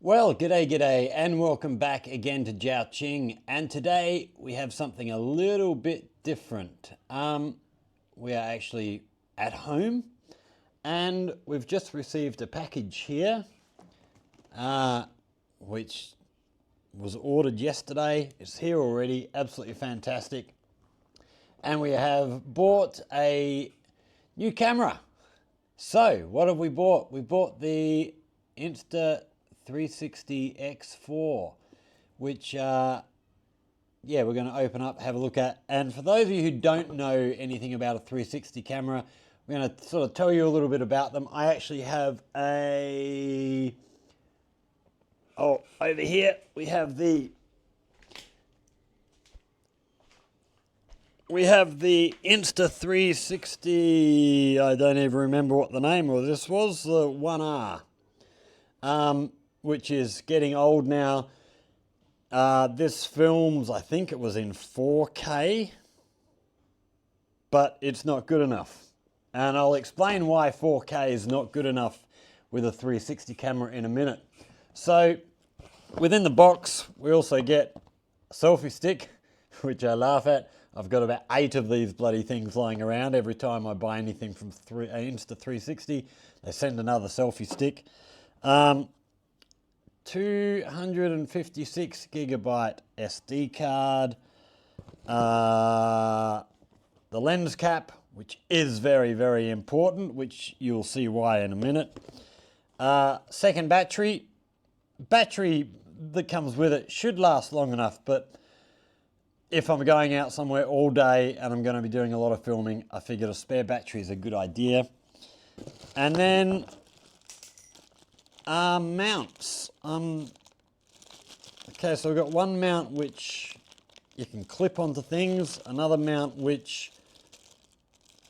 Well, g'day, and welcome back again to Jiao Qing. And today we have something a little bit different. We are actually at home, and we've just received a package here, which was ordered yesterday. It's here already, absolutely fantastic. And we have bought a new camera. So, what have we bought? We bought the Insta360 X4, which, we're going to open up, have a look at. And for those of you who don't know anything about a 360 camera, we're going to sort of tell you a little bit about them. I actually have over here we have the Insta360, I don't even remember what the name of this was, the 1R, which is getting old now. This films, I think it was in 4K, but it's not good enough. And I'll explain why 4K is not good enough with a 360 camera in a minute. So within the box, we also get a selfie stick, which I laugh at. I've got about 8 of these bloody things lying around. Every time I buy anything from Insta360, they send another selfie stick. 256 gigabyte SD card. The lens cap, which is very, very important, which you'll see why in a minute. Second battery. Battery that comes with it should last long enough, but if I'm going out somewhere all day and I'm going to be doing a lot of filming, I figured a spare battery is a good idea. And then mounts. Okay, so we've got one mount which you can clip onto things, another mount which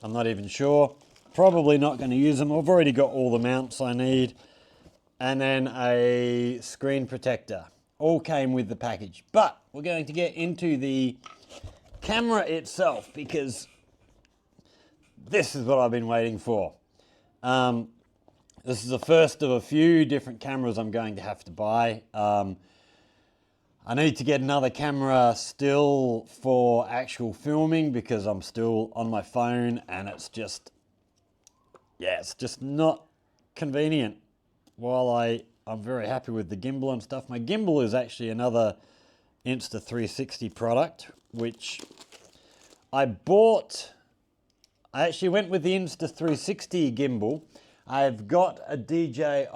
I'm not even sure. Probably not going to use them. I've already got all the mounts I need. And then a screen protector. All came with the package. But we're going to get into the camera itself because this is what I've been waiting for. This is the first of a few different cameras I'm going to have to buy. I need to get another camera still for actual filming because I'm still on my phone and it's just not convenient. While I'm very happy with the gimbal and stuff, my gimbal is actually another Insta360 product, which I bought. I actually went with the Insta360 gimbal. I've got a DJI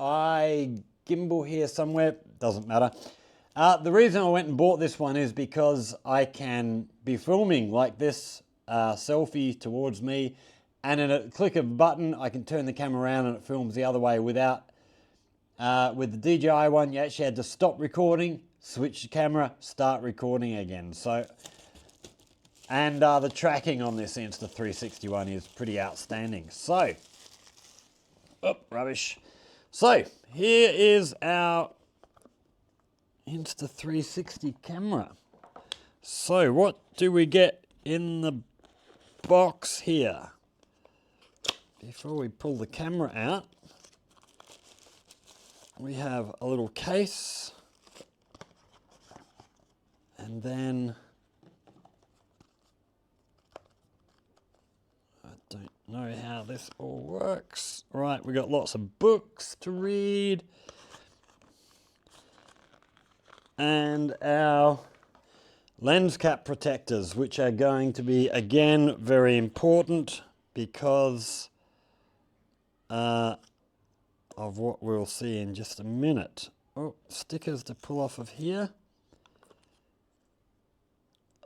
gimbal here somewhere, doesn't matter. The reason I went and bought this one is because I can be filming like this, selfie towards me, and in a click of a button, I can turn the camera around and it films the other way without. With the DJI one, you actually had to stop recording, switch the camera, start recording again. So, and the tracking on this Insta360 one is pretty outstanding. So, rubbish. So, here is our Insta360 camera. So, what do we get in the box here? Before we pull the camera out, we have a little case, and then I don't know how this all works. Right, we got lots of books to read, and our lens cap protectors, which are going to be, again, very important because of what we'll see in just a minute. Oh, stickers to pull off of here.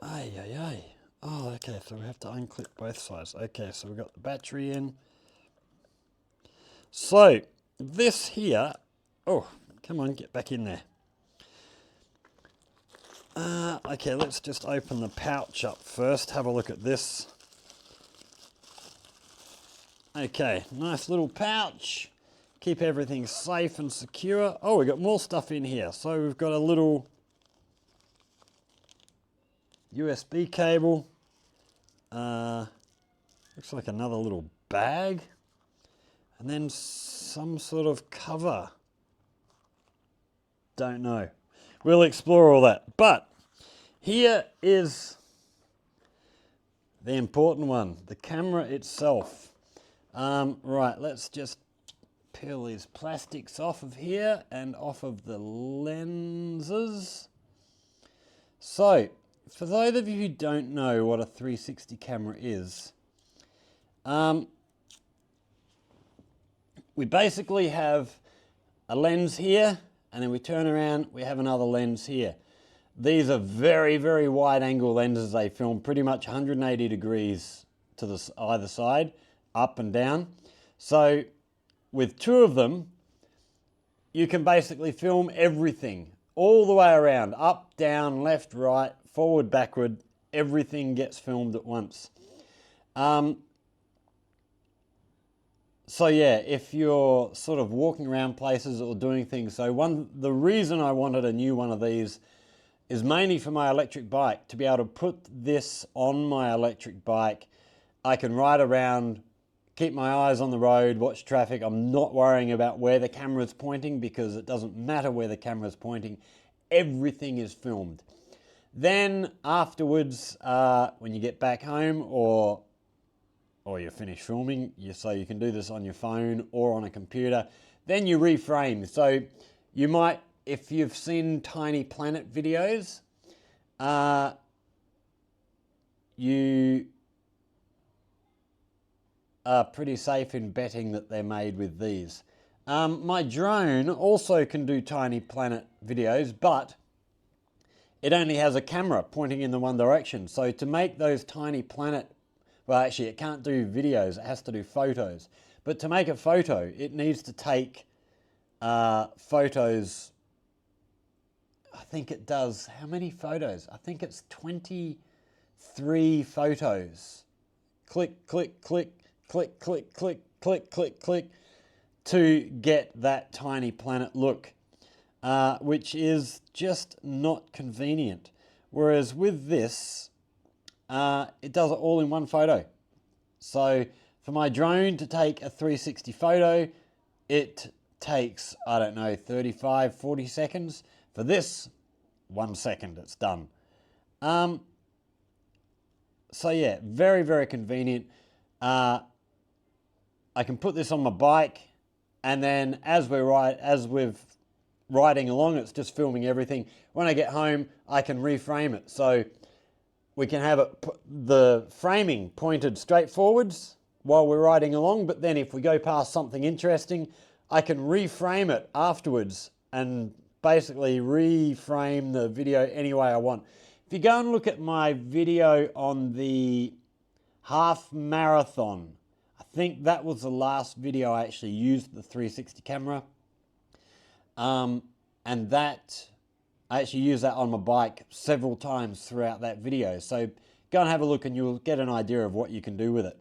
Ay. Oh, okay, so we have to unclip both sides. Okay, so we've got the battery in. So, this here, oh, come on, get back in there. Okay, let's just open the pouch up first, have a look at this. Okay, nice little pouch. Keep everything safe and secure. Oh, we've got more stuff in here. So we've got a little USB cable. Looks like another little bag. And then some sort of cover. Don't know. We'll explore all that. But here is the important one, the camera itself. Right, let's just peel these plastics off of here and off of the lenses. So, for those of you who don't know what a 360 camera is, we basically have a lens here, and then we turn around, we have another lens here. These are very, very wide angle lenses. They film pretty much 180 degrees to either side, up and down. So with two of them, you can basically film everything all the way around, up, down, left, right, forward, backward. Everything gets filmed at once. So yeah, if you're sort of walking around places or doing things, the reason I wanted a new one of these is mainly for my electric bike, to be able to put this on my electric bike. I can ride around, keep my eyes on the road, watch traffic. I'm not worrying about where the camera's pointing, because it doesn't matter where the camera's pointing. Everything is filmed. Then afterwards, when you get back home or you're finished filming, so you can do this on your phone or on a computer, then you reframe. So you might, if you've seen Tiny Planet videos, you are pretty safe in betting that they're made with these. My drone also can do Tiny Planet videos, but it only has a camera pointing in the one direction. So to make those Tiny Planet, well, actually it can't do videos, it has to do photos. But to make a photo, it needs to take photos. I think it does, how many photos? I think it's 23 photos. Click, click, click, click, click, click, click, click, click, to get that Tiny Planet look, which is just not convenient. Whereas with this, it does it all in one photo. So for my drone to take a 360 photo, it takes, I don't know, 35, 40 seconds. For this, 1 second, it's done. So yeah, very, very convenient. I can put this on my bike, and then as we're riding along, it's just filming everything. When I get home, I can reframe it. So we can have the framing pointed straight forwards while we're riding along, but then if we go past something interesting, I can reframe it afterwards and basically reframe the video any way I want. If you go and look at my video on the half marathon, I think that was the last video I actually used the 360 camera. And that, I actually used that on my bike several times throughout that video. So go and have a look and you'll get an idea of what you can do with it.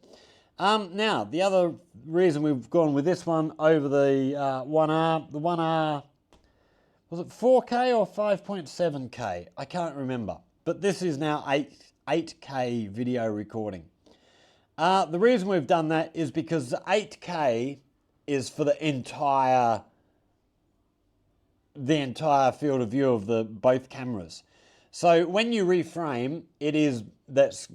Now, the other reason we've gone with this one over the 1R, the 1R, was it 4K or 5.7K? I can't remember. But this is now 8K video recording. The reason we've done that is because the 8K is for the entire field of view of both cameras. So when you reframe, that's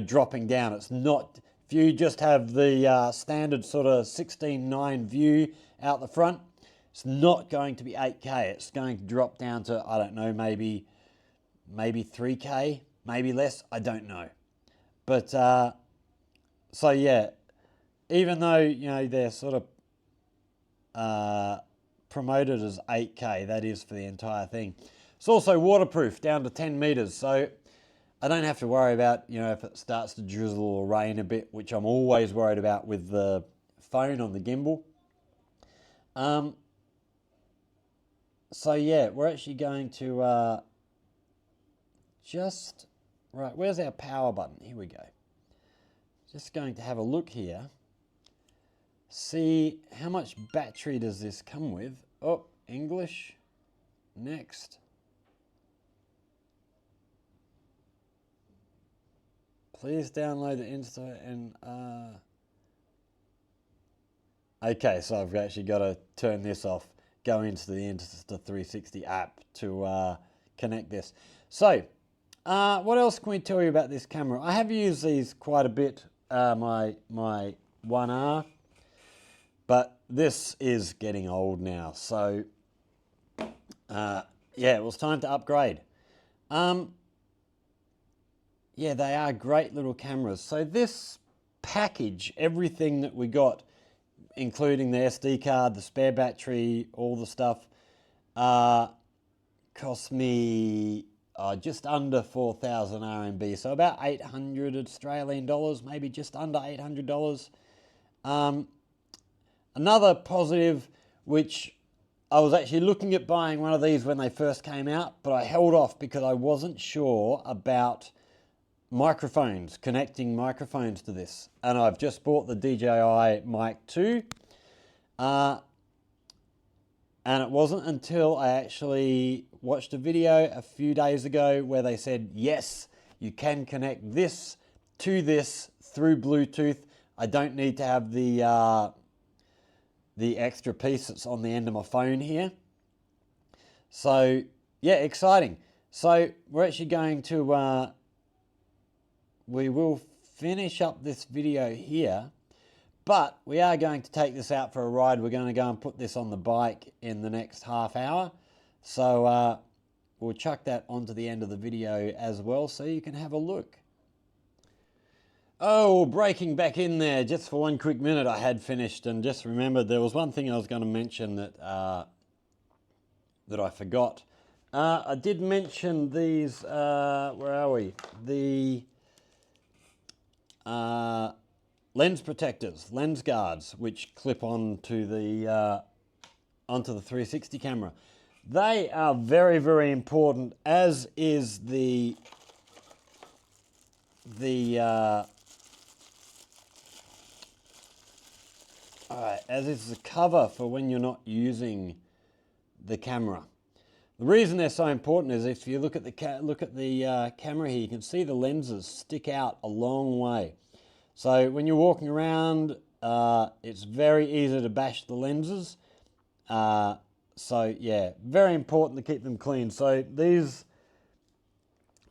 dropping down. It's not, if you just have the standard sort of 16:9 view out the front, it's not going to be 8K. It's going to drop down to, I don't know, maybe 3K, maybe less. I don't know. But so yeah, even though they're sort of promoted as 8K, that is for the entire thing. It's also waterproof down to 10 meters, so I don't have to worry about if it starts to drizzle or rain a bit, which I'm always worried about with the phone on the gimbal. So yeah, we're actually going to right, where's our power button? Here we go. Just going to have a look here. See how much battery does this come with. Oh, English. Next. Please download the Insta and okay, so I've actually got to turn this off. go into the Insta360 app to connect this. So, what else can we tell you about this camera? I have used these quite a bit, my 1R, but this is getting old now. So, yeah, it was time to upgrade. Yeah, they are great little cameras. So this package, everything that we got, including the SD card, the spare battery, all the stuff, cost me just under 4,000 RMB, so about 800 Australian dollars, maybe just under $800. Another positive, which I was actually looking at buying one of these when they first came out, but I held off because I wasn't sure about microphones, connecting microphones to this. And I've just bought the DJI Mic 2. And it wasn't until I actually watched a video a few days ago where they said, yes, you can connect this to this through Bluetooth. I don't need to have the extra piece that's on the end of my phone here. So, yeah, exciting. So we're actually going to, we will finish up this video here, but we are going to take this out for a ride. We're going to go and put this on the bike in the next half hour. So we'll chuck that onto the end of the video as well so you can have a look. Oh, breaking back in there just for one quick minute. I had finished and just remembered there was one thing I was going to mention that that I forgot. I did mention these, where are we? The lens protectors, lens guards, which clip onto the 360 camera. They are very, very important, as is the as is the cover for when you're not using the camera. The reason they're so important is if you look at the camera here, you can see the lenses stick out a long way. So when you're walking around, it's very easy to bash the lenses. So yeah, very important to keep them clean. So these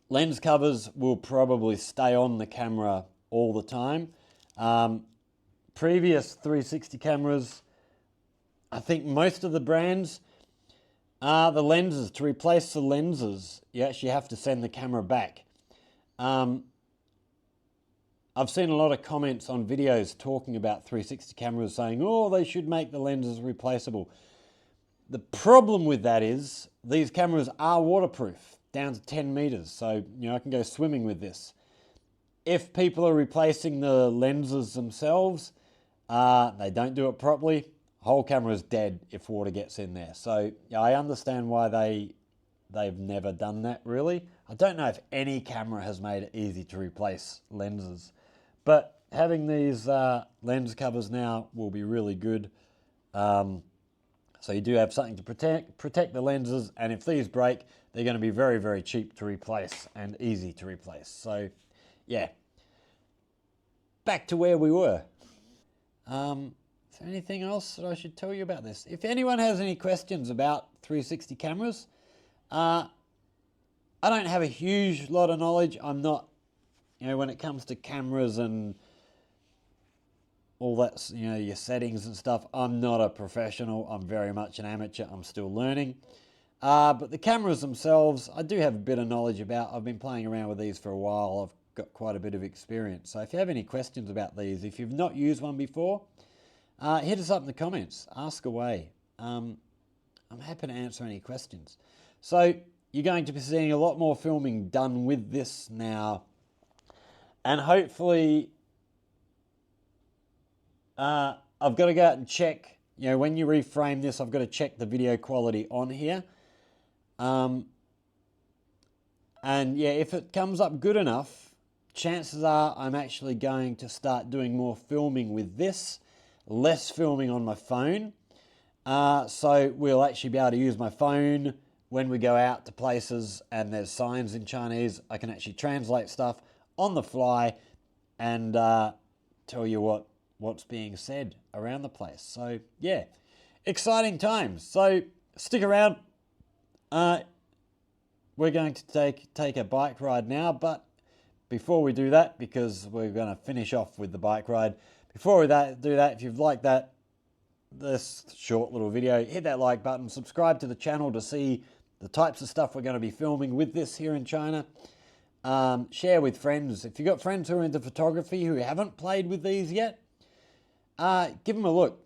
lens covers will probably stay on the camera all the time. Previous 360 cameras, I think most of the brands, the lenses, to replace the lenses, you actually have to send the camera back. I've seen a lot of comments on videos talking about 360 cameras saying, oh, they should make the lenses replaceable. The problem with that is these cameras are waterproof down to 10 meters. So, you know, I can go swimming with this. If people are replacing the lenses themselves, they don't do it properly, the whole camera is dead if water gets in there. So yeah, I understand why they've never done that really. I don't know if any camera has made it easy to replace lenses. But having these lens covers now will be really good. So you do have something to protect the lenses, and if these break, they're going to be very, very cheap to replace and easy to replace. So yeah, back to where we were. Is there anything else that I should tell you about this? If anyone has any questions about 360 cameras, I don't have a huge lot of knowledge. I'm not, you know, when it comes to cameras and all that, you know, your settings and stuff, I'm not a professional. I'm very much an amateur. I'm still learning. But the cameras themselves, I do have a bit of knowledge about. I've been playing around with these for a while. I've got quite a bit of experience. So if you have any questions about these, if you've not used one before, hit us up in the comments. Ask away. I'm happy to answer any questions. So you're going to be seeing a lot more filming done with this now. And hopefully, I've got to go out and check, you know, when you reframe this, I've got to check the video quality on here. And yeah, if it comes up good enough, chances are I'm actually going to start doing more filming with this, less filming on my phone. So we'll actually be able to use my phone when we go out to places and there's signs in Chinese. I can actually translate stuff on the fly and tell you what's being said around the place. So yeah, exciting times. So stick around. We're going to take a bike ride now, but before we do that, because we're going to finish off with the bike ride, before we do that, if you've liked this short little video, hit that like button, subscribe to the channel to see the types of stuff we're going to be filming with this here in China. Share with friends. If you've got friends who are into photography who haven't played with these yet, give them a look.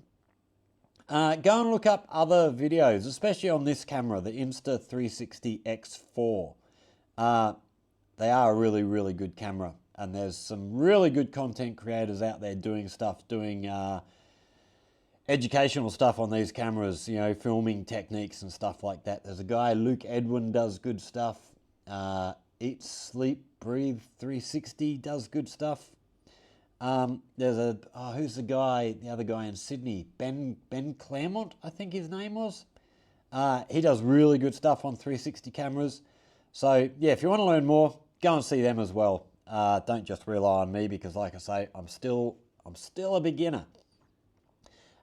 Go and look up other videos, especially on this camera, the Insta360 X4. They are a really, really good camera, and there's some really good content creators out there doing stuff, doing educational stuff on these cameras, you know, filming techniques and stuff like that. There's a guy, Luke Edwin, does good stuff. Eat, Sleep, Breathe 360 does good stuff. There's who's the other guy in Sydney? Ben Claremont, I think his name was. He does really good stuff on 360 cameras. So yeah, if you want to learn more, go and see them as well. Don't just rely on me, because like I say, I'm still a beginner.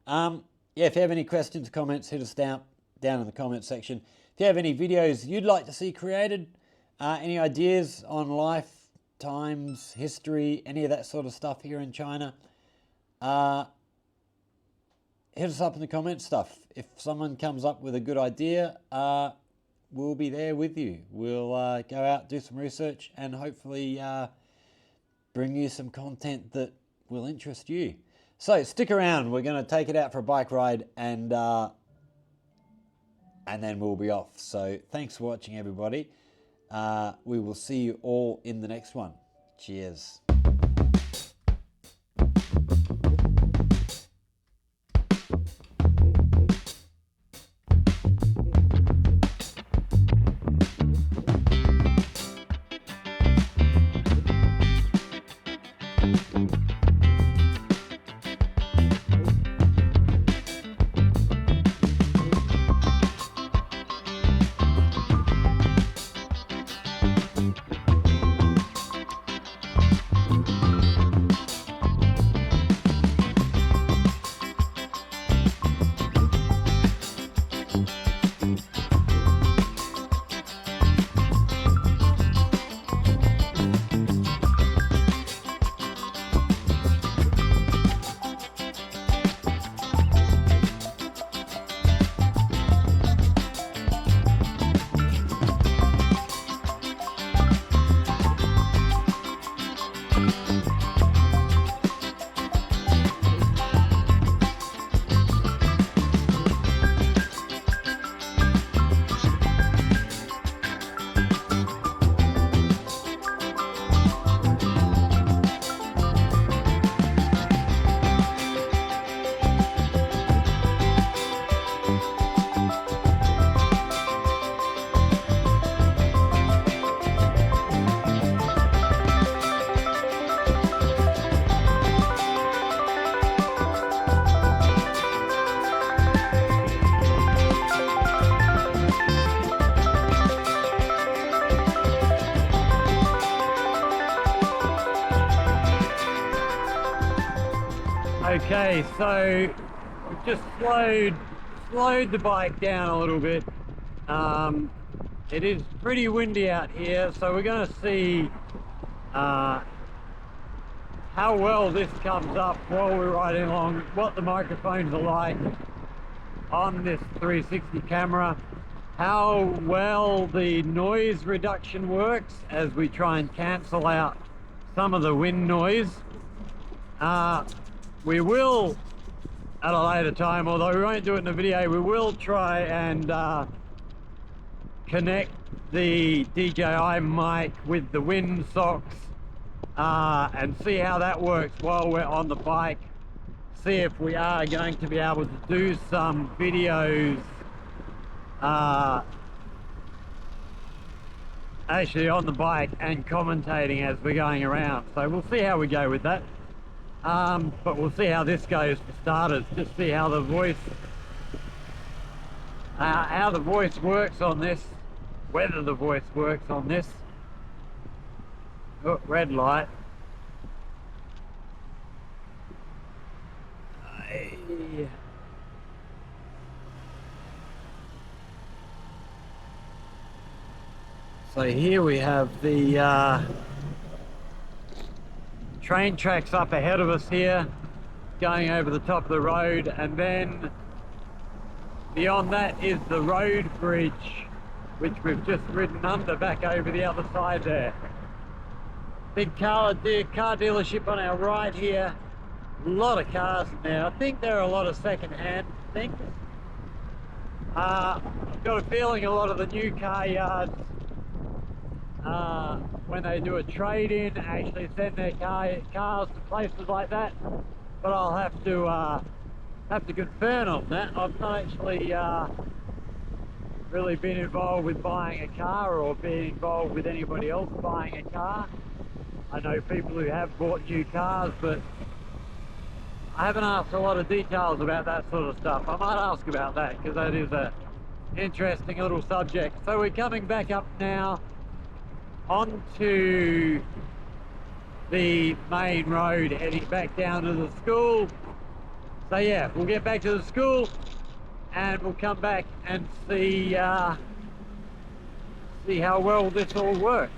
Yeah, if you have any questions, comments, hit us down in the comment section. If you have any videos you'd like to see created, any ideas on life, times, history, any of that sort of stuff here in China, hit us up in the comments stuff. If someone comes up with a good idea, we'll be there with you. We'll go out, do some research, and hopefully bring you some content that will interest you. So stick around. We're going to take it out for a bike ride, and then we'll be off. So thanks for watching, everybody. We will see you all in the next one. Cheers. Okay, so we've just slowed the bike down a little bit. It is pretty windy out here, so we're going to see how well this comes up while we're riding along, what the microphones are like on this 360 camera, how well the noise reduction works as we try and cancel out some of the wind noise. We will, at a later time, although we won't do it in the video, we will try and connect the DJI mic with the wind socks and see how that works while we're on the bike. See if we are going to be able to do some videos actually on the bike and commentating as we're going around. So we'll see how we go with that. But we'll see how this goes for starters. Just see how the voice works on this, whether the voice works on this. Oh, red light. So here we have the train tracks up ahead of us here, going over the top of the road, and then beyond that is the road bridge, which we've just ridden under back over the other side there. Big car dealership on our right here. A lot of cars now. I think there are a lot of second-hand things. I've got a feeling a lot of the new car yards, when they do a trade-in, actually send their cars to places like that. But I'll have to confirm on that. I've not actually really been involved with buying a car or being involved with anybody else buying a car. I know people who have bought new cars, but I haven't asked a lot of details about that sort of stuff. I might ask about that because that is a interesting little subject. So we're coming back up now onto the main road, heading back down to the school. So yeah, we'll get back to the school and we'll come back and see how well this all works.